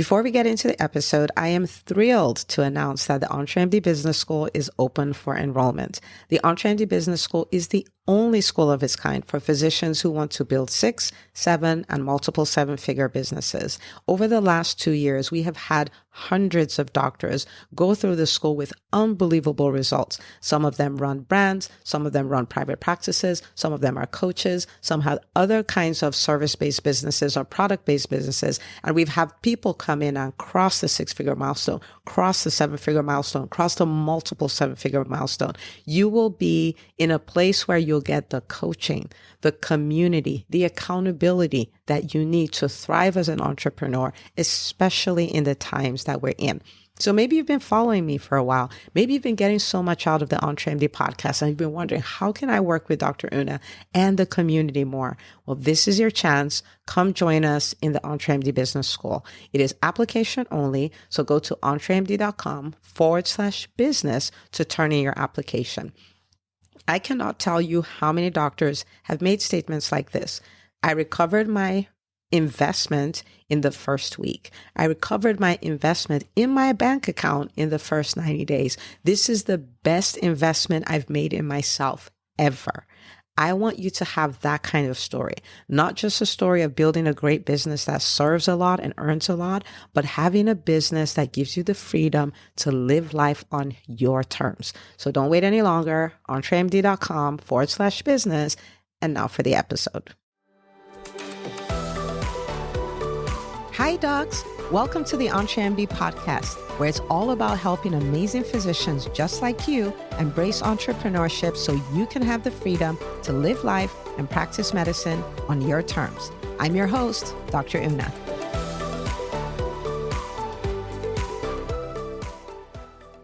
Before we get into the episode, I am thrilled to announce that the EntreMD Business School is open for enrollment. The EntreMD Business School is the only school of its kind for physicians who want to build 6, 7, and multiple 7-figure businesses. Over the last 2 years, we have had hundreds of doctors go through the school with unbelievable results. Some of them run brands, some of them run private practices, some of them are coaches, some have other kinds of service-based businesses or product-based businesses. And we've had people come in and cross the 6-figure milestone, cross the 7-figure milestone, cross the multiple 7-figure milestone. You will be in a place where you'll get the coaching, the community, the accountability that you need to thrive as an entrepreneur, especially in the times that we're in. So maybe you've been following me for a while. Maybe you've been getting so much out of the EntreMD podcast and you've been wondering, how can I work with Dr. Una and the community more? Well, this is your chance. Come join us in the EntreMD Business School. It is application only. So go to entremd.com/business to turn in your application. I cannot tell you how many doctors have made statements like this. I recovered my investment in the first week. I recovered my investment in my bank account in the first 90 days. This is the best investment I've made in myself ever. I want you to have that kind of story, not just a story of building a great business that serves a lot and earns a lot, but having a business that gives you the freedom to live life on your terms. So don't wait any longer. entremd.com/business. And now for the episode. Hi, docs. Welcome to the EntreMD podcast, where it's all about helping amazing physicians just like you embrace entrepreneurship so you can have the freedom to live life and practice medicine on your terms. I'm your host, Dr. Una.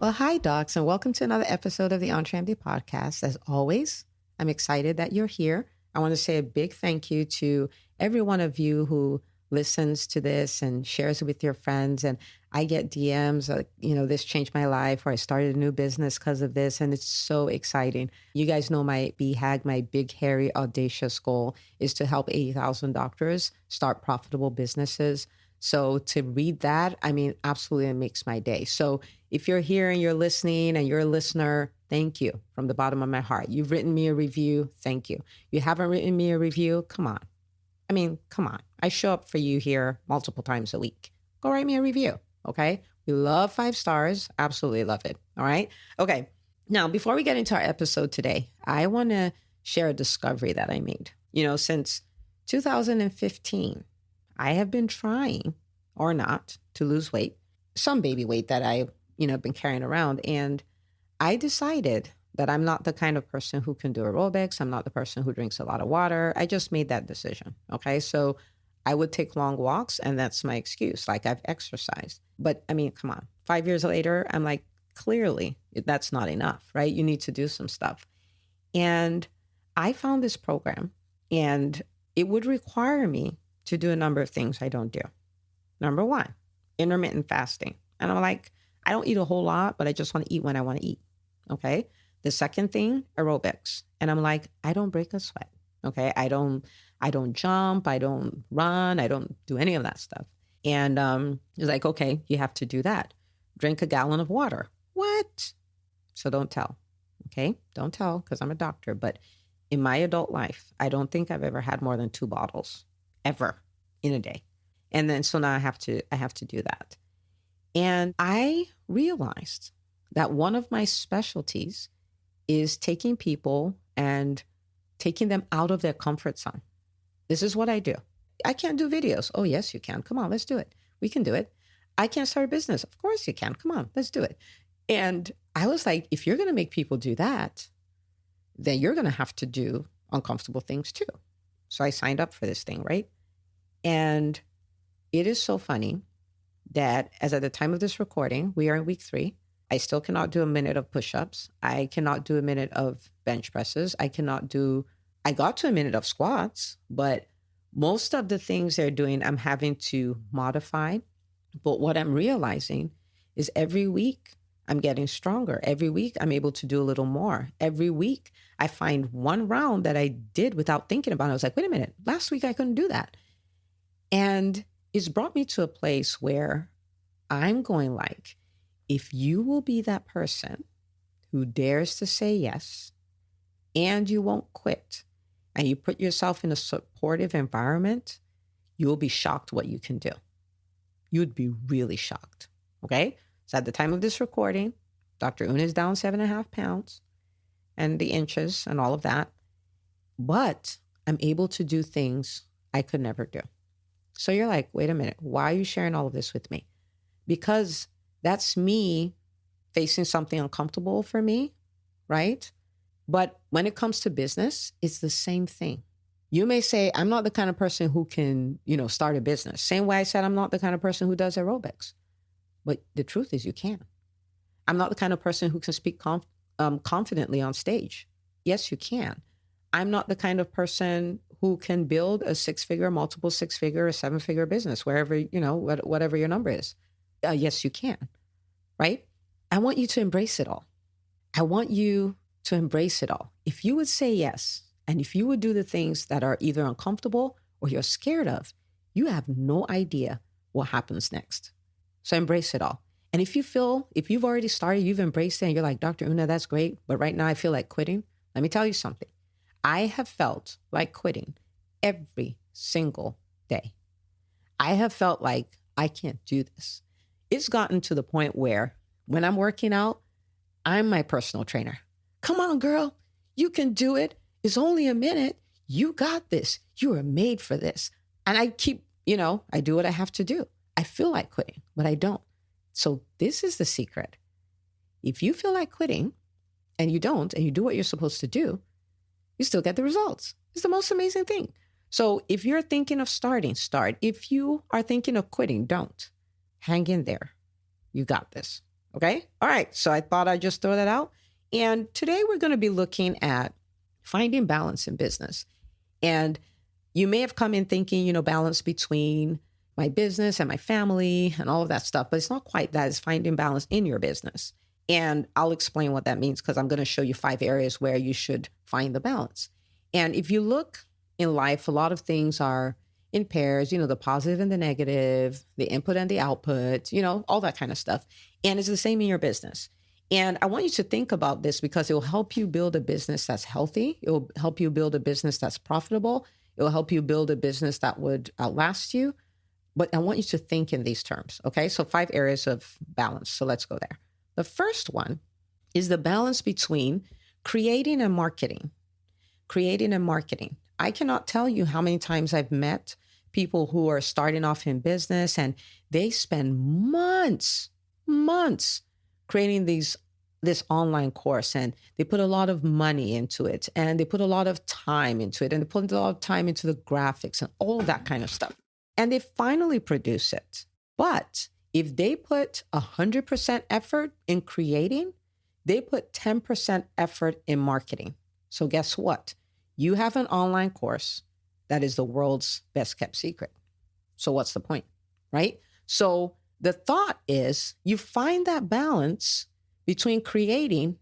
Well, hi, docs, and welcome to another episode of the EntreMD podcast. As always, I'm excited that you're here. I want to say a big thank you to every one of you who listens to this and shares it with your friends. And I get DMs like, this changed my life, or I started a new business because of this. And it's so exciting. You guys know my BHAG, my big, hairy, audacious goal is to help 80,000 doctors start profitable businesses. So to read that, absolutely it makes my day. So if you're here and you're listening and you're a listener, thank you from the bottom of my heart. You've written me a review. Thank you. You haven't written me a review. Come on. Come on. I show up for you here multiple times a week. Go write me a review, okay? We love 5 stars. Absolutely love it, all right? Okay, now before we get into our episode today, I want to share a discovery that I made. Since 2015, I have been trying, or not, to lose weight, some baby weight that I, been carrying around. And I decided that I'm not the kind of person who can do aerobics. I'm not the person who drinks a lot of water. I just made that decision. Okay. So I would take long walks and that's my excuse. Like I've exercised, but come on, 5 years later, I'm like, clearly that's not enough, right? You need to do some stuff. And I found this program and it would require me to do a number of things I don't do. Number 1, intermittent fasting. And I'm like, I don't eat a whole lot, but I just want to eat when I want to eat. Okay. The second thing, aerobics. And I'm like, I don't break a sweat. Okay. I don't jump. I don't run. I don't do any of that stuff. And it's like, okay, you have to do that. Drink a gallon of water. What? So don't tell. Okay. Don't tell because I'm a doctor. But in my adult life, I don't think I've ever had more than 2 bottles ever in a day. And then, so now I have to do that. And I realized that one of my specialties is taking people and taking them out of their comfort zone. This is what I do. I can't do videos. Oh, yes, you can. Come on, let's do it. We can do it. I can't start a business. Of course you can. Come on, let's do it. And I was like, if you're going to make people do that, then you're going to have to do uncomfortable things too. So I signed up for this thing, right? And it is so funny that as at the time of this recording, we are in week 3. I still cannot do a minute of push-ups. I cannot do a minute of bench presses. I got to a minute of squats, but most of the things they're doing, I'm having to modify. But what I'm realizing is every week I'm getting stronger. Every week I'm able to do a little more. Every week I find one round that I did without thinking about it. I was like, wait a minute, last week I couldn't do that. And it's brought me to a place where I'm going like, if you will be that person who dares to say yes and you won't quit and you put yourself in a supportive environment, you'll be shocked what you can do. You'd be really shocked. Okay. So at the time of this recording, Dr. Una is down 7.5 pounds and the inches and all of that. But I'm able to do things I could never do. So you're like, wait a minute, why are you sharing all of this with me? Because that's me facing something uncomfortable for me, right? But when it comes to business, it's the same thing. You may say, I'm not the kind of person who can, start a business. Same way I said, I'm not the kind of person who does aerobics. But the truth is you can. I'm not the kind of person who can speak confidently on stage. Yes, you can. I'm not the kind of person who can build a 6-figure, multiple 6-figure, or 7-figure business, wherever, whatever your number is. Yes, you can, right? I want you to embrace it all. I want you to embrace it all. If you would say yes, and if you would do the things that are either uncomfortable or you're scared of, you have no idea what happens next. So embrace it all. And if you've already started, you've embraced it, and you're like, Dr. Una, that's great, but right now I feel like quitting. Let me tell you something. I have felt like quitting every single day. I have felt like I can't do this. It's gotten to the point where when I'm working out, I'm my personal trainer. Come on, girl. You can do it. It's only a minute. You got this. You are made for this. And I keep, I do what I have to do. I feel like quitting, but I don't. So this is the secret. If you feel like quitting and you don't, and you do what you're supposed to do, you still get the results. It's the most amazing thing. So if you're thinking of starting, start. If you are thinking of quitting, don't. Hang in there. You got this. Okay? All right. So I thought I'd just throw that out. And today we're going to be looking at finding balance in business. And you may have come in thinking, balance between my business and my family and all of that stuff, but it's not quite that. It's finding balance in your business. And I'll explain what that means because I'm going to show you 5 areas where you should find the balance. And if you look in life, a lot of things are in pairs, the positive and the negative, the input and the output, all that kind of stuff. And it's the same in your business. And I want you to think about this because it will help you build a business that's healthy. It will help you build a business that's profitable. It will help you build a business that would outlast you. But I want you to think in these terms. Okay. So 5 areas of balance. So let's go there. The first one is the balance between creating and marketing. Creating and marketing. I cannot tell you how many times I've met people who are starting off in business and they spend months creating this online course, and they put a lot of money into it, and they put a lot of time into it, and they put a lot of time into the graphics and all that kind of stuff. And they finally produce it. But if they put 100% effort in creating, they put 10% effort in marketing. So guess what? You have an online course that is the world's best kept secret. So what's the point, right? So the thought is you find that balance between creating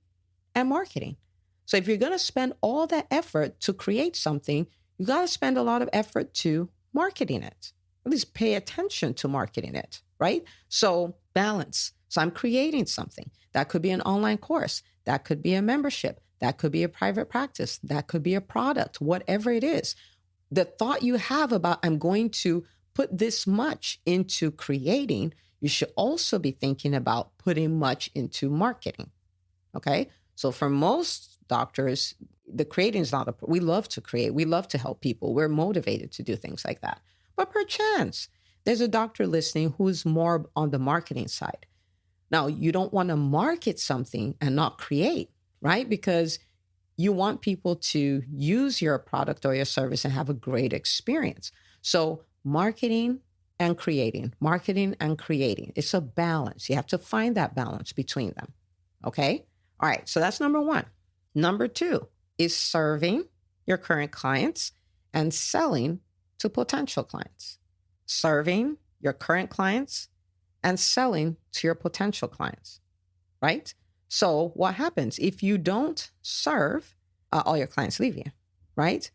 and marketing. So if you're going to spend all that effort to create something, you got to spend a lot of effort to marketing it. At least pay attention to marketing it, right? So balance. So I'm creating something. That could be an online course. That could be a membership. That could be a private practice. That could be a product, whatever it is. The thought you have about I'm going to put this much into creating, you should also be thinking about putting much into marketing. Okay. So for most doctors, the creating is not we love to create. We love to help people. We're motivated to do things like that. But perchance, there's a doctor listening who's more on the marketing side. Now, you don't want to market something and not create, right? Because you want people to use your product or your service and have a great experience. So marketing and creating. It's a balance. You have to find that balance between them. Okay? All right. So that's number 1. Number 2 is serving your current clients and selling to potential clients. Serving your current clients and selling to your potential clients, right? So what happens if you don't serve, all your clients leave you, right?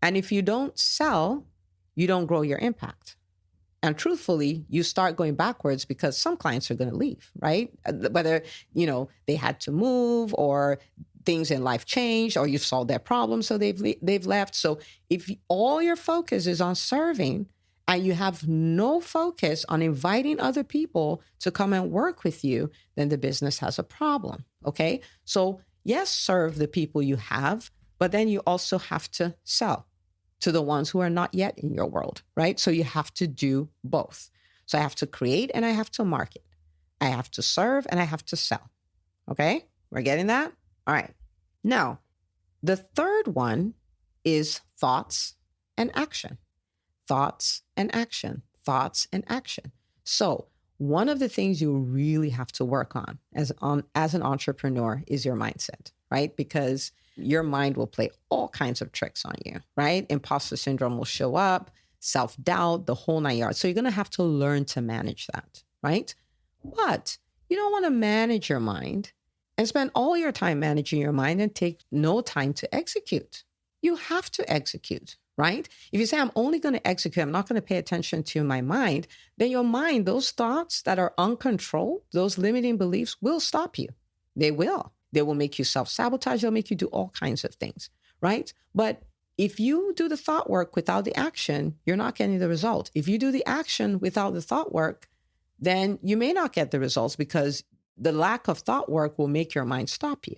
And if you don't sell, you don't grow your impact. And truthfully, you start going backwards because some clients are going to leave, right? Whether, they had to move or things in life changed or you've solved their problems, so they've left. So if all your focus is on serving and you have no focus on inviting other people to come and work with you, then the business has a problem, okay? So yes, serve the people you have, but then you also have to sell to the ones who are not yet in your world, right? So you have to do both. So I have to create and I have to market. I have to serve and I have to sell. Okay? We're getting that? All right. Now, the third one is thoughts and action. Thoughts and action. Thoughts and action. So one of the things you really have to work on as an entrepreneur is your mindset, right? Because your mind will play all kinds of tricks on you, right? Imposter syndrome will show up, self-doubt, the whole 9 yards. So you're going to have to learn to manage that, right? But you don't want to manage your mind and spend all your time managing your mind and take no time to execute. You have to execute, right? If you say, I'm only going to execute, I'm not going to pay attention to my mind, then your mind, those thoughts that are uncontrolled, those limiting beliefs will stop you. They will. They will make you self-sabotage. They'll make you do all kinds of things, right? But if you do the thought work without the action, you're not getting the result. If you do the action without the thought work, then you may not get the results because the lack of thought work will make your mind stop you,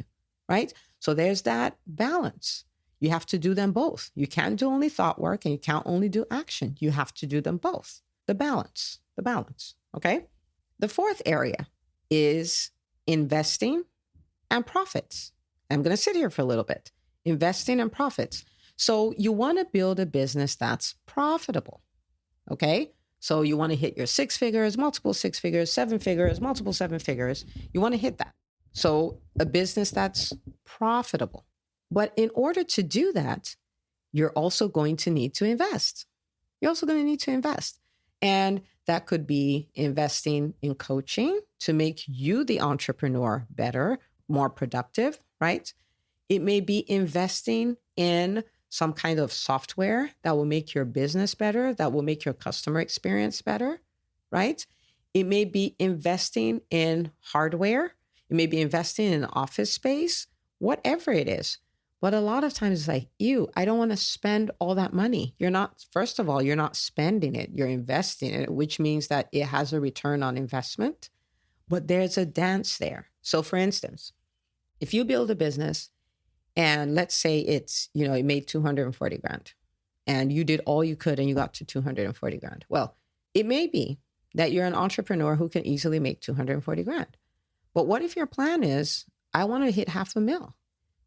right? So there's that balance. You have to do them both. You can't do only thought work and you can't only do action. You have to do them both. The balance, okay? The fourth area is investing and profits. I'm going to sit here for a little bit. Investing and profits. So you want to build a business that's profitable, okay? So you want to hit your 6 figures, multiple 6 figures, 7 figures, multiple 7 figures. You want to hit that. So a business that's profitable. But in order to do that, you're also going to need to invest. And that could be investing in coaching to make you, the entrepreneur, better, more productive, right? It may be investing in some kind of software that will make your business better, that will make your customer experience better, right? It may be investing in hardware. It may be investing in office space, whatever it is. But a lot of times it's like, I don't want to spend all that money. First of all, you're not spending it, you're investing in it, which means that it has a return on investment, but there's a dance there. So for instance, if you build a business and let's say it made 240 grand and you did all you could and you got to 240 grand. Well, it may be that you're an entrepreneur who can easily make 240 grand. But what if your plan is, I want to hit $500,000?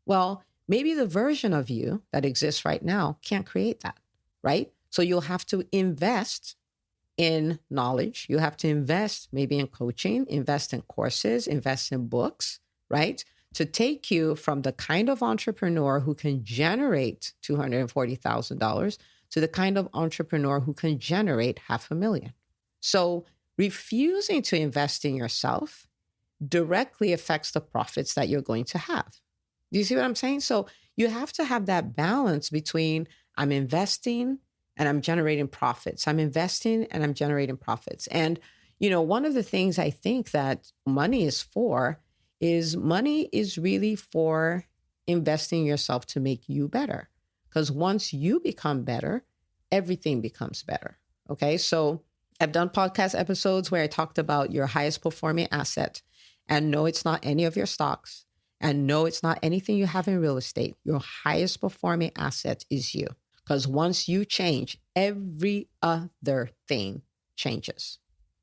Well, maybe the version of you that exists right now can't create that, right? So you'll have to invest in knowledge. You have to invest maybe in coaching, invest in courses, invest in books, right? To take you from the kind of entrepreneur who can generate $240,000 to the kind of entrepreneur who can generate $500,000. So refusing to invest in yourself directly affects the profits that you're going to have. Do you see what I'm saying? So you have to have that balance between I'm investing and I'm generating profits. I'm investing and I'm generating profits. And, one of the things I think that money is really for investing in yourself to make you better. Because once you become better, everything becomes better. Okay. So I've done podcast episodes where I talked about your highest performing asset, and no, it's not any of your stocks. And no, it's not anything you have in real estate. Your highest performing asset is you. Because once you change, every other thing changes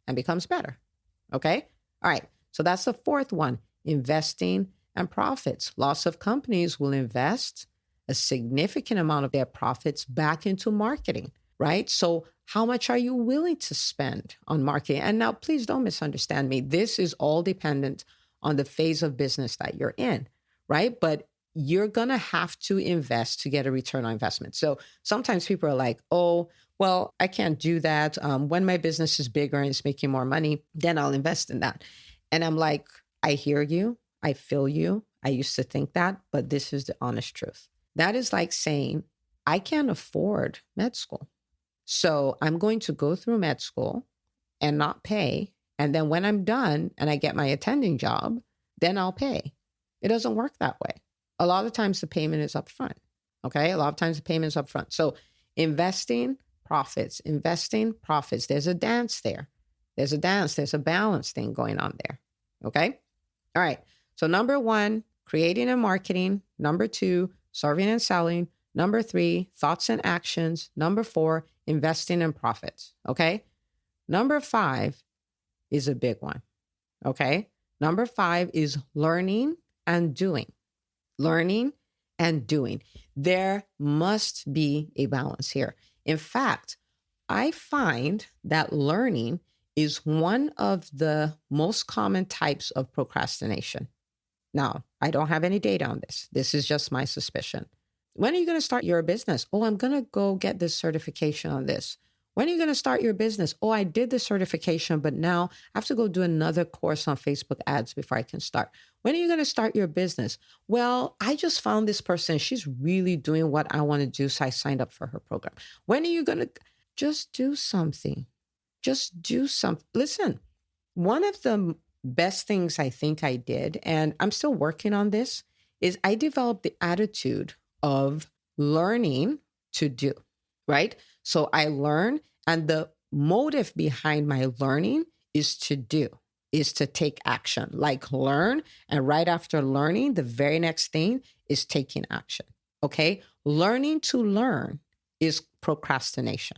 and becomes better. Okay? All right. So that's the fourth one, investing and profits. Lots of companies will invest a significant amount of their profits back into marketing, right? So how much are you willing to spend on marketing? And now, please don't misunderstand me. This is all dependent on the phase of business that you're in, right? But you're going to have to invest to get a return on investment. So sometimes people are like, oh, well, I can't do that. When my business is bigger and it's making more money, then I'll invest in that. And I'm like, I hear you. I feel you. I used to think that, but this is the honest truth. That is like saying, I can't afford med school. So I'm going to go through med school and not pay. And then when I'm done and I get my attending job, then I'll pay. It doesn't work that way. A lot of times the payment is upfront. Okay. A lot of times the payment is upfront. So investing profits. There's a dance there. There's a balance thing going on there. Okay. All right. So number 1, creating and marketing. Number 2, serving and selling. Number 3, thoughts and actions. Number 4, investing in profits. Okay. Number 5 is a big one. Okay. Number 5 is learning and doing. Learning and doing. There must be a balance here. In fact, I find that learning is one of the most common types of procrastination. Now, I don't have any data on this. This is just my suspicion. When are you going to start your business? Oh, I'm going to go get this certification on this. When are you going to start your business? Oh, I did the certification, but now I have to go do another course on Facebook ads before I can start. When are you going to start your business? Well, I just found this person. She's really doing what I want to do, so I signed up for her program. When are you going to just do something? Just do something. Listen, one of the best things I think I did, and I'm still working on this, is I developed the attitude of learning to do, right? So I learn, and the motive behind my learning is to do, is to take action, like learn. And right after learning, the very next thing is taking action. Okay. Learning to learn is procrastination.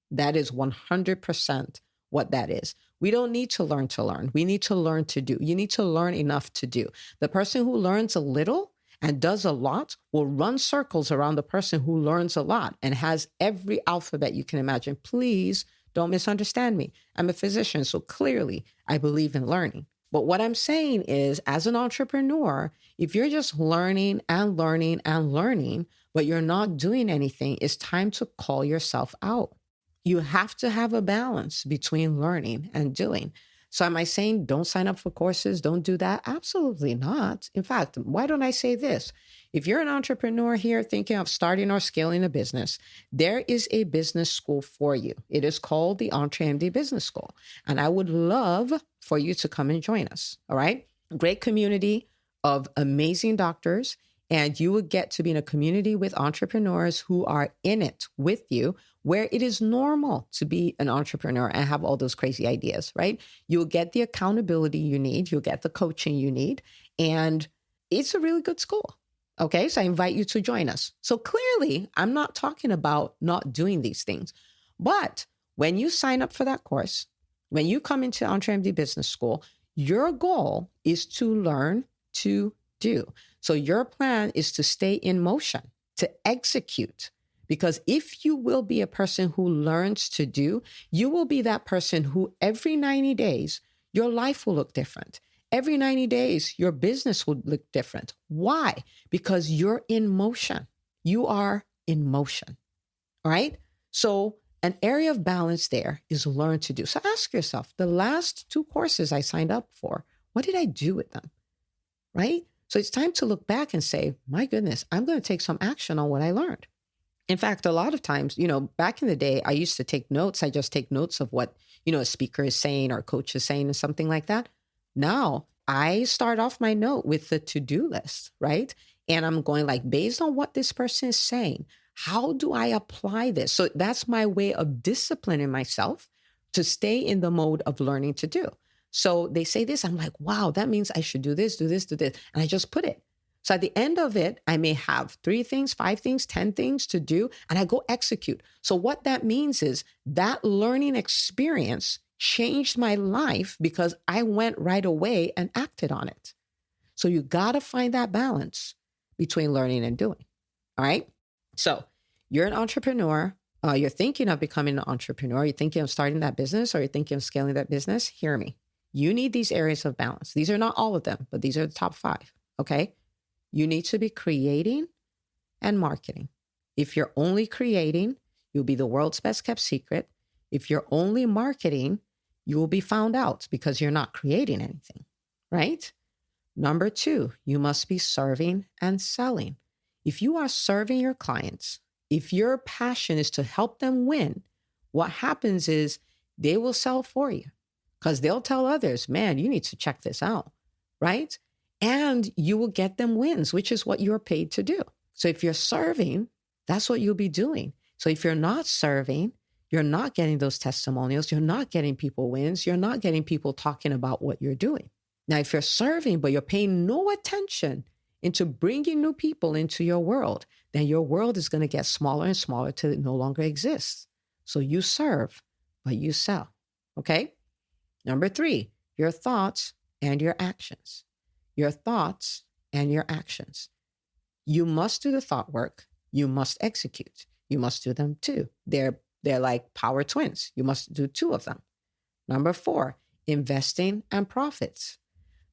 That is 100% what that is. We don't need to learn to learn. We need to learn to do. You need to learn enough to do. The person who learns a little and does a lot will run circles around the person who learns a lot and has every alphabet you can imagine. Please don't misunderstand me. I'm a physician, so clearly I believe in learning. But what I'm saying is, as an entrepreneur, if you're just learning and learning and learning, but you're not doing anything, it's time to call yourself out. You have to have a balance between learning and doing. So am I saying don't sign up for courses? Don't do that? Absolutely not. In fact, why don't I say this? If you're an entrepreneur here thinking of starting or scaling a business, there is a business school for you. It is called the EntreMD Business School. And I would love for you to come and join us. All right. Great community of amazing doctors. And you would get to be in a community with entrepreneurs who are in it with you, where it is normal to be an entrepreneur and have all those crazy ideas, right? You'll get the accountability you need. You'll get the coaching you need. And it's a really good school. Okay. So I invite you to join us. So clearly, I'm not talking about not doing these things. But when you sign up for that course, when you come into EntreMD Business School, your goal is to learn to do. So your plan is to stay in motion, to execute. Because if you will be a person who learns to do, you will be that person who every 90 days, your life will look different. Every 90 days, your business will look different. Why? Because you're in motion. You are in motion. All right? So an area of balance there is learn to do. So ask yourself, the last 2 courses I signed up for, what did I do with them? Right? So it's time to look back and say, my goodness, I'm going to take some action on what I learned. In fact, a lot of times, back in the day, I used to take notes. I just take notes of what, a speaker is saying or a coach is saying or something like that. Now I start off my note with the to-do list, right? And I'm going like, based on what this person is saying, how do I apply this? So that's my way of disciplining myself to stay in the mode of learning to do. So they say this, I'm like, wow, that means I should do this, do this, do this. And I just put it. So at the end of it, I may have 3 things, 5 things, 10 things to do, and I go execute. So what that means is that learning experience changed my life because I went right away and acted on it. So you got to find that balance between learning and doing. All right. So you're an entrepreneur. You're thinking of becoming an entrepreneur. You're thinking of starting that business, or you're thinking of scaling that business. Hear me. You need these areas of balance. These are not all of them, but these are the top 5. Okay. You need to be creating and marketing. If you're only creating, you'll be the world's best kept secret. If you're only marketing, you will be found out because you're not creating anything, right? Number 2, you must be serving and selling. If you are serving your clients, if your passion is to help them win, what happens is they will sell for you because they'll tell others, man, you need to check this out, right? And you will get them wins, which is what you're paid to do. So if you're serving, that's what you'll be doing. So if you're not serving, you're not getting those testimonials. You're not getting people wins. You're not getting people talking about what you're doing. Now, if you're serving, but you're paying no attention into bringing new people into your world, then your world is going to get smaller and smaller till it no longer exists. So you serve, but you sell. Okay? Number 3, your thoughts and your actions. Your thoughts and your actions. You must do the thought work. You must execute. You must do them too. They're like power twins. You must do 2 of them. Number 4, investing and profits.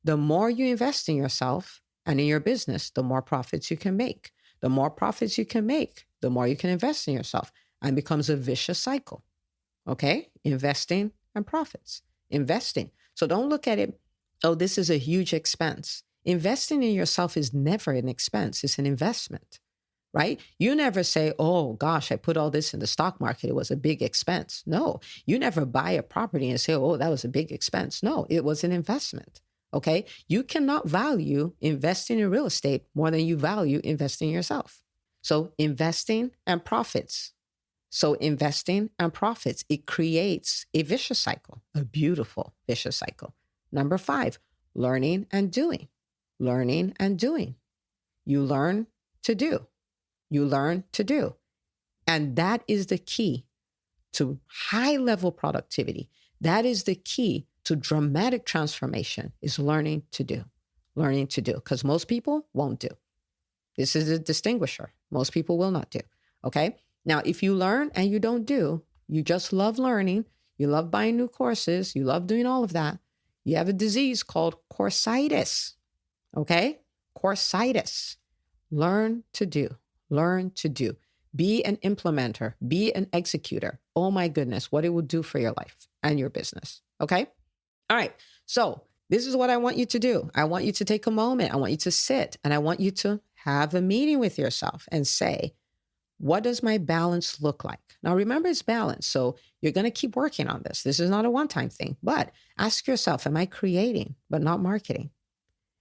The more you invest in yourself and in your business, the more profits you can make. The more profits you can make, the more you can invest in yourself, and it becomes a vicious cycle. Okay? Investing and profits. Investing. So don't look at it, oh, this is a huge expense. Investing in yourself is never an expense. It's an investment, right? You never say, oh, gosh, I put all this in the stock market. It was a big expense. No, you never buy a property and say, oh, that was a big expense. No, it was an investment. Okay? You cannot value investing in real estate more than you value investing in yourself. So investing and profits. So investing and profits, it creates a vicious cycle, a beautiful vicious cycle. Number 5, learning and doing. Learning and doing. You learn to do. You learn to do. And that is the key to high-level productivity. That is the key to dramatic transformation, is learning to do. Learning to do. Because most people won't do. This is a distinguisher. Most people will not do. Okay? Now, if you learn and you don't do, you just love learning, you love buying new courses, you love doing all of that, you have a disease called coursitis. Okay? Coursitis. Learn to do. Learn to do. Be an implementer. Be an executor. Oh my goodness, what it will do for your life and your business. Okay? All right. So this is what I want you to do. I want you to take a moment. I want you to sit and I want you to have a meeting with yourself and say, what does my balance look like? Now, remember, it's balance. So you're going to keep working on this. This is not a one-time thing, but ask yourself, am I creating but not marketing?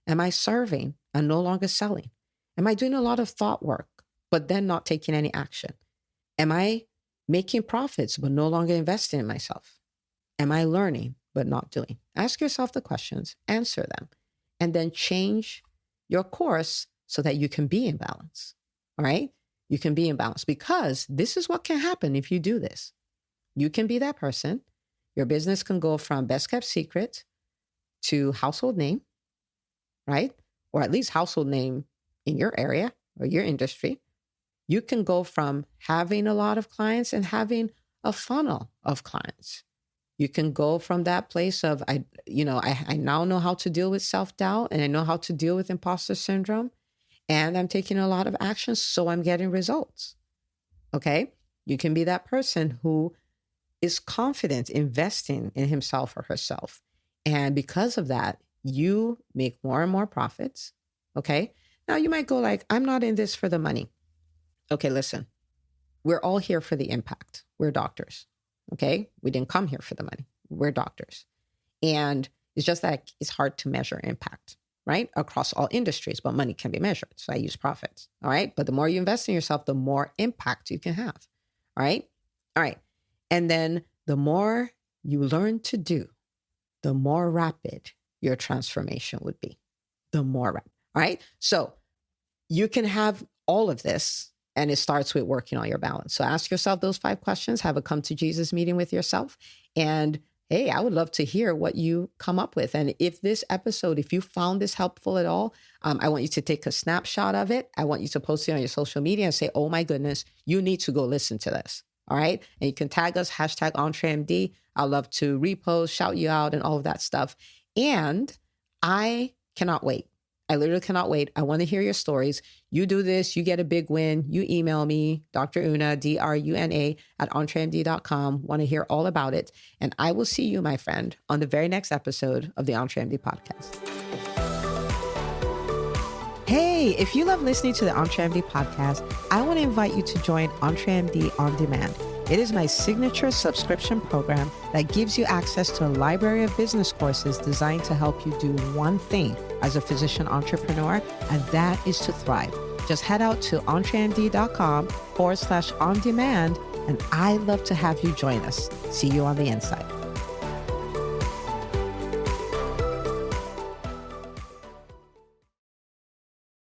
Am I serving and no longer selling? Am I doing a lot of thought work, but then not taking any action? Am I making profits, but no longer investing in myself? Am I learning, but not doing? Ask yourself the questions, answer them, and then change your course so that you can be in balance. All right? You can be in balance, because this is what can happen if you do this. You can be that person. Your business can go from best kept secret to household name, right? Or at least household name in your area or your industry. You can go from having a lot of clients and having a funnel of clients. You can go from that place of, I now know how to deal with self-doubt, and I know how to deal with imposter syndrome, and I'm taking a lot of actions, so I'm getting results. Okay? You can be that person who is confident investing in himself or herself. And because of that, you make more and more profits. Okay? Now you might go like, I'm not in this for the money. Okay, listen, we're all here for the impact. We're doctors. Okay? We didn't come here for the money. We're doctors. And it's just that it's hard to measure impact, right? Across all industries, but money can be measured. So I use profits. All right? But the more you invest in yourself, the more impact you can have. All right? All right. And then the more you learn to do, the more rapid your transformation would be. The more rapid. All right? So you can have all of this, and it starts with working on your balance. So ask yourself those 5 questions, have a come to Jesus meeting with yourself. And hey, I would love to hear what you come up with. And if this episode, if you found this helpful at all, I want you to take a snapshot of it. I want you to post it on your social media and say, oh my goodness, you need to go listen to this. All right. And you can tag us, #EntreMD. I'd love to repost, shout you out, and all of that stuff. And I cannot wait. I literally cannot wait. I want to hear your stories. You do this, you get a big win. You email me, Dr. Una, DRUNA @EntreMD.com. Want to hear all about it. And I will see you, my friend, on the very next episode of the EntreMD podcast. Hey, if you love listening to the EntreMD podcast, I want to invite you to join EntreMD On Demand. It is my signature subscription program that gives you access to a library of business courses designed to help you do one thing as a physician entrepreneur, and that is to thrive. Just head out to EntreMD.com/on-demand, and I'd love to have you join us. See you on the inside.